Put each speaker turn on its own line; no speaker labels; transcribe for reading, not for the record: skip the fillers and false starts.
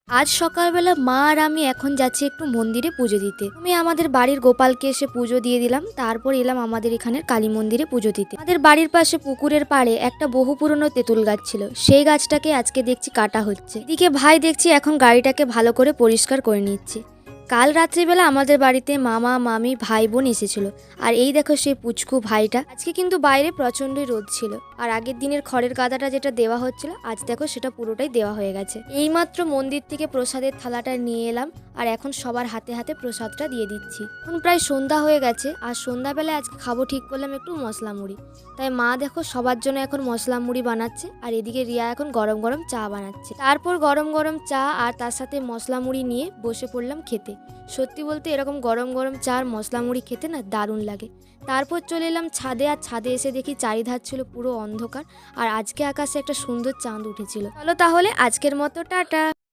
আজ সকালবেলা মা আর আমি এখন যাচ্ছি একটু মন্দিরে পুজো দিতে। আমি আমাদের বাড়ির গোপালকে এসে পুজো দিয়ে দিলাম, তারপর এলাম আমাদের এখানের কালী মন্দিরে পুজো দিতে। আমাদের বাড়ির পাশে পুকুরের পাড়ে একটা বহু পুরনো তেঁতুল গাছ ছিল, সেই গাছটাকে আজকে দেখছি কাটা হচ্ছে। এদিকে ভাই দেখছি এখন গাড়িটাকে ভালো করে পরিষ্কার করে নিচ্ছে। কাল রাত্রিবেলা আমাদের বাড়িতে মামা মামি ভাই বোন এসেছিল, আর এই দেখো সেই পুচকু ভাইটা। আজকে কিন্তু বাইরে প্রচণ্ডই রোদ ছিল, আর আগের দিনের খড়ের গাদাটা যেটা দেওয়া হচ্ছিল আজ দেখো সেটা পুরোটাই দেওয়া হয়ে গেছে। এইমাত্র মন্দির থেকে প্রসাদের থালাটা নিয়ে এলাম, আর এখন সবার হাতে হাতে প্রসাদটা দিয়ে দিচ্ছি। এখন প্রায় সন্ধ্যা হয়ে গেছে, আর সন্ধ্যাবেলায় আজকে খাবো ঠিক করলাম একটু মশলা মুড়ি। তাই মা দেখো সবার জন্য এখন মশলা মুড়ি বানাচ্ছে, আর এদিকে রিয়া এখন গরম গরম চা বানাচ্ছে। তারপর গরম গরম চা আর তার সাথে মশলা মুড়ি নিয়ে বসে পড়লাম খেতে। সত্যি বলতে এরকম গরম গরম চা আর মশলা মুড়ি খেতে না দারুণ লাগে। তারপর চলে এলাম ছাদে, আর ছাদে এসে দেখি চারিধার ছিল পুরো অন্ধকার, আর আজকে আকাশে একটা সুন্দর চাঁদ উঠেছিল। চলো তাহলে আজকের মতো টাটা।